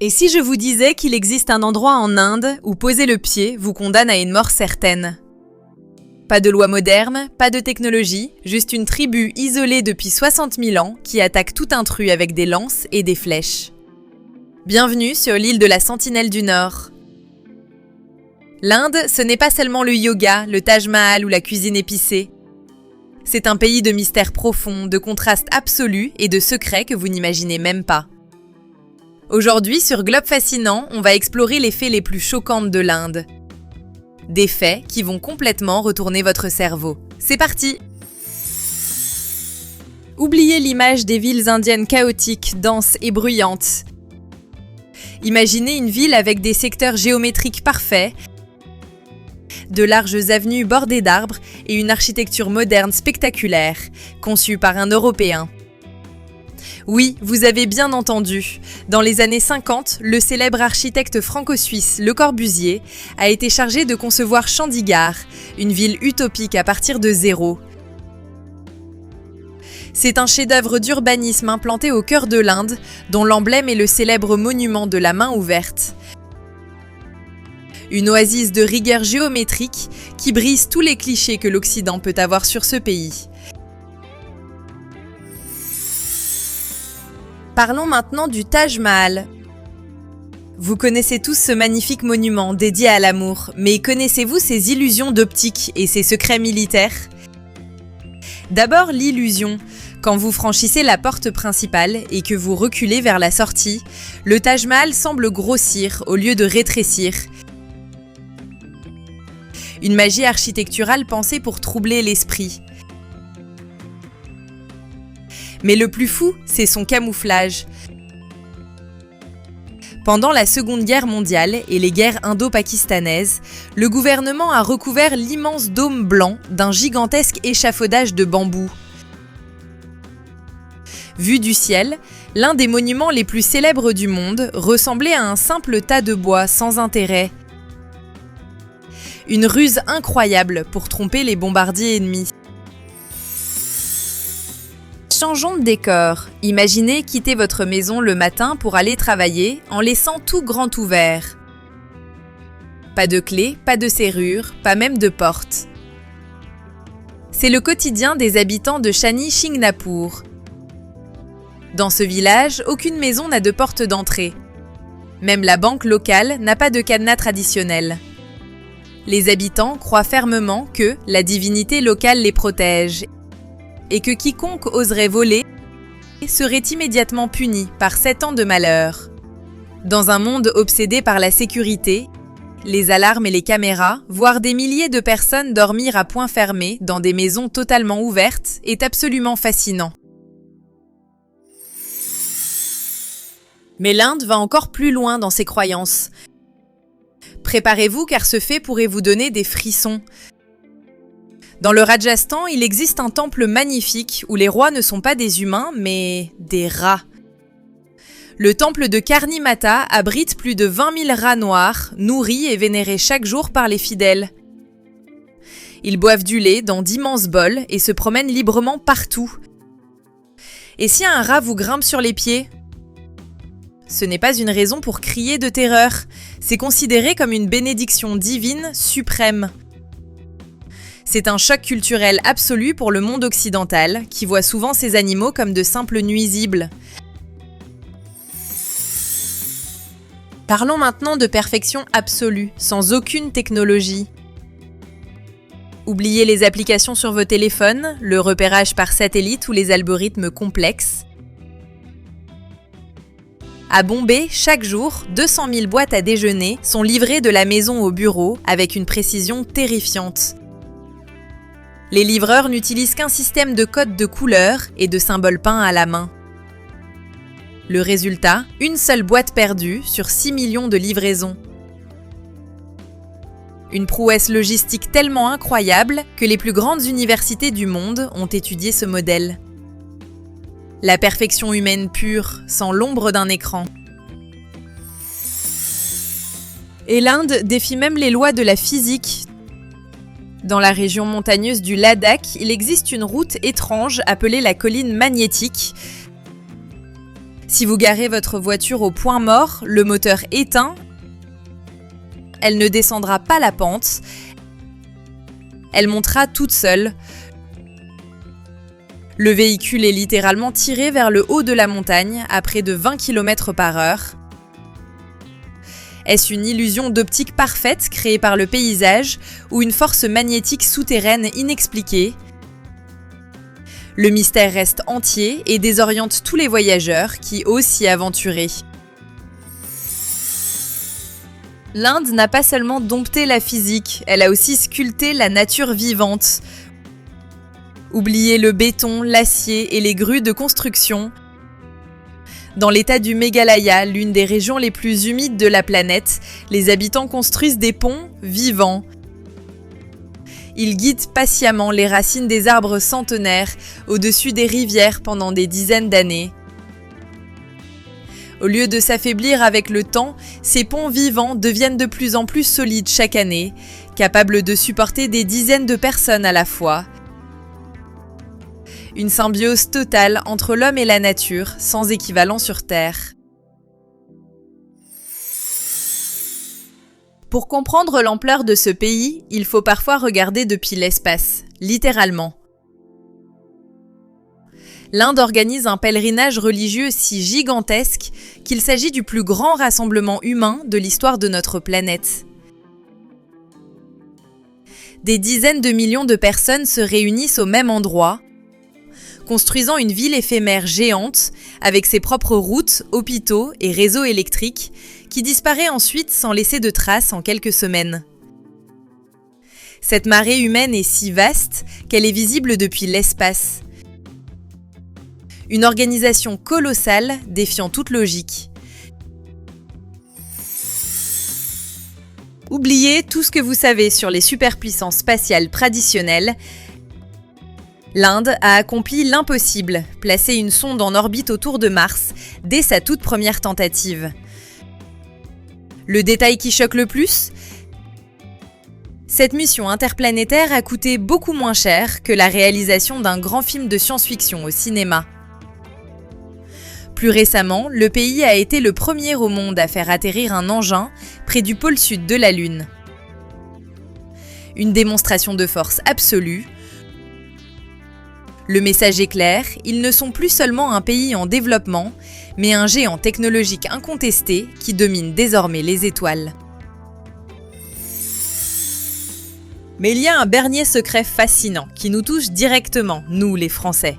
Et si je vous disais qu'il existe un endroit en Inde où poser le pied vous condamne à une mort certaine? Pas de loi moderne, pas de technologie, juste une tribu isolée depuis 60 000 ans qui attaque tout intrus avec des lances et des flèches. Bienvenue sur l'île de la Sentinelle du Nord. L'Inde, ce n'est pas seulement le yoga, le Taj Mahal ou la cuisine épicée. C'est un pays de mystères profonds, de contrastes absolus et de secrets que vous n'imaginez même pas. Aujourd'hui, sur Globe Fascinant, on va explorer les faits les plus choquants de l'Inde. Des faits qui vont complètement retourner votre cerveau. C'est parti! Oubliez l'image des villes indiennes chaotiques, denses et bruyantes. Imaginez une ville avec des secteurs géométriques parfaits, de larges avenues bordées d'arbres et une architecture moderne spectaculaire, conçue par un Européen. Oui, vous avez bien entendu. Dans les années 50, le célèbre architecte franco-suisse Le Corbusier a été chargé de concevoir Chandigarh, une ville utopique à partir de zéro. C'est un chef-d'œuvre d'urbanisme implanté au cœur de l'Inde, dont l'emblème est le célèbre monument de la main ouverte. Une oasis de rigueur géométrique qui brise tous les clichés que l'Occident peut avoir sur ce pays. Parlons maintenant du Taj Mahal. Vous connaissez tous ce magnifique monument dédié à l'amour, mais connaissez-vous ses illusions d'optique et ses secrets militaires? D'abord l'illusion. Quand vous franchissez la porte principale et que vous reculez vers la sortie, le Taj Mahal semble grossir au lieu de rétrécir. Une magie architecturale pensée pour troubler l'esprit. Mais le plus fou, c'est son camouflage. Pendant la Seconde Guerre mondiale et les guerres indo-pakistanaises, le gouvernement a recouvert l'immense dôme blanc d'un gigantesque échafaudage de bambou. Vu du ciel, l'un des monuments les plus célèbres du monde ressemblait à un simple tas de bois sans intérêt. Une ruse incroyable pour tromper les bombardiers ennemis. Changeons de décor. Imaginez quitter votre maison le matin pour aller travailler en laissant tout grand ouvert. Pas de clé, pas de serrure, pas même de porte. C'est le quotidien des habitants de Shani Shingnapur. Dans ce village, aucune maison n'a de porte d'entrée. Même la banque locale n'a pas de cadenas traditionnel. Les habitants croient fermement que la divinité locale les protège et que quiconque oserait voler serait immédiatement puni par 7 ans de malheur. Dans un monde obsédé par la sécurité, les alarmes et les caméras, voir des milliers de personnes dormir à poing fermé dans des maisons totalement ouvertes est absolument fascinant. Mais l'Inde va encore plus loin dans ses croyances. Préparez-vous car ce fait pourrait vous donner des frissons. Dans le Rajasthan, il existe un temple magnifique où les rois ne sont pas des humains, mais des rats. Le temple de Karni Mata abrite plus de 20 000 rats noirs, nourris et vénérés chaque jour par les fidèles. Ils boivent du lait dans d'immenses bols et se promènent librement partout. Et si un rat vous grimpe sur les pieds ? Ce n'est pas une raison pour crier de terreur, c'est considéré comme une bénédiction divine suprême. C'est un choc culturel absolu pour le monde occidental, qui voit souvent ces animaux comme de simples nuisibles. Parlons maintenant de perfection absolue, sans aucune technologie. Oubliez les applications sur vos téléphones, le repérage par satellite ou les algorithmes complexes. À Bombay, chaque jour, 200 000 boîtes à déjeuner sont livrées de la maison au bureau avec une précision terrifiante. Les livreurs n'utilisent qu'un système de codes de couleurs et de symboles peints à la main. Le résultat, une seule boîte perdue sur 6 millions de livraisons. Une prouesse logistique tellement incroyable que les plus grandes universités du monde ont étudié ce modèle. La perfection humaine pure, sans l'ombre d'un écran. Et l'Inde défie même les lois de la physique. Dans la région montagneuse du Ladakh, il existe une route étrange appelée la colline magnétique. Si vous garez votre voiture au point mort, le moteur éteint, elle ne descendra pas la pente, elle montera toute seule. Le véhicule est littéralement tiré vers le haut de la montagne à près de 20 km/h. Est-ce une illusion d'optique parfaite créée par le paysage ou une force magnétique souterraine inexpliquée? Le mystère reste entier et désoriente tous les voyageurs qui osent s'y aventurer. L'Inde n'a pas seulement dompté la physique, elle a aussi sculpté la nature vivante. Oubliez le béton, l'acier et les grues de construction. Dans l'état du Meghalaya, l'une des régions les plus humides de la planète, les habitants construisent des ponts vivants. Ils guident patiemment les racines des arbres centenaires au-dessus des rivières pendant des dizaines d'années. Au lieu de s'affaiblir avec le temps, ces ponts vivants deviennent de plus en plus solides chaque année, capables de supporter des dizaines de personnes à la fois. Une symbiose totale entre l'homme et la nature, sans équivalent sur Terre. Pour comprendre l'ampleur de ce pays, il faut parfois regarder depuis l'espace, littéralement. L'Inde organise un pèlerinage religieux si gigantesque qu'il s'agit du plus grand rassemblement humain de l'histoire de notre planète. Des dizaines de millions de personnes se réunissent au même endroit, construisant une ville éphémère géante avec ses propres routes, hôpitaux et réseaux électriques qui disparaît ensuite sans laisser de traces en quelques semaines. Cette marée humaine est si vaste qu'elle est visible depuis l'espace. Une organisation colossale défiant toute logique. Oubliez tout ce que vous savez sur les superpuissances spatiales traditionnelles. L'Inde a accompli l'impossible, placé une sonde en orbite autour de Mars dès sa toute première tentative. Le détail qui choque le plus ? Cette mission interplanétaire a coûté beaucoup moins cher que la réalisation d'un grand film de science-fiction au cinéma. Plus récemment, le pays a été le premier au monde à faire atterrir un engin près du pôle sud de la Lune. Une démonstration de force absolue. Le message est clair, ils ne sont plus seulement un pays en développement, mais un géant technologique incontesté qui domine désormais les étoiles. Mais il y a un dernier secret fascinant qui nous touche directement, nous les Français.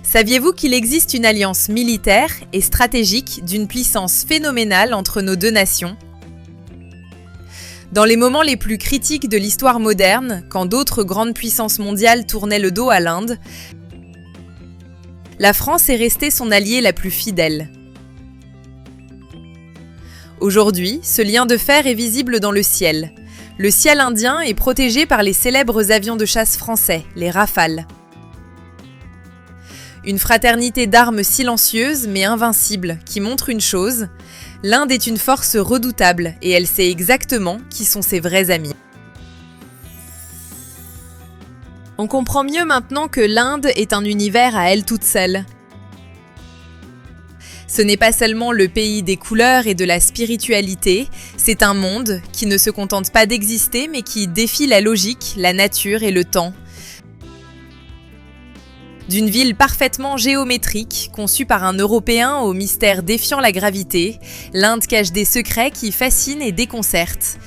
Saviez-vous qu'il existe une alliance militaire et stratégique d'une puissance phénoménale entre nos deux nations ? Dans les moments les plus critiques de l'histoire moderne, quand d'autres grandes puissances mondiales tournaient le dos à l'Inde, la France est restée son alliée la plus fidèle. Aujourd'hui, ce lien de fer est visible dans le ciel. Le ciel indien est protégé par les célèbres avions de chasse français, les Rafales. Une fraternité d'armes silencieuse mais invincible qui montre une chose, l'Inde est une force redoutable et elle sait exactement qui sont ses vrais amis. On comprend mieux maintenant que l'Inde est un univers à elle toute seule. Ce n'est pas seulement le pays des couleurs et de la spiritualité, c'est un monde qui ne se contente pas d'exister mais qui défie la logique, la nature et le temps. D'une ville parfaitement géométrique, conçue par un Européen au mystère défiant la gravité, l'Inde cache des secrets qui fascinent et déconcertent.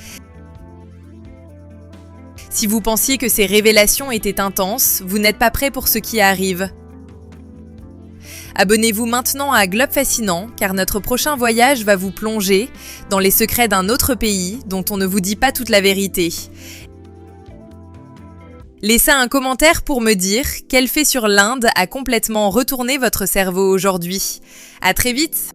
Si vous pensiez que ces révélations étaient intenses, vous n'êtes pas prêt pour ce qui arrive. Abonnez-vous maintenant à Globe Fascinant, car notre prochain voyage va vous plonger dans les secrets d'un autre pays dont on ne vous dit pas toute la vérité. Laissez un commentaire pour me dire quel fait sur l'Inde a complètement retourné votre cerveau aujourd'hui. À très vite!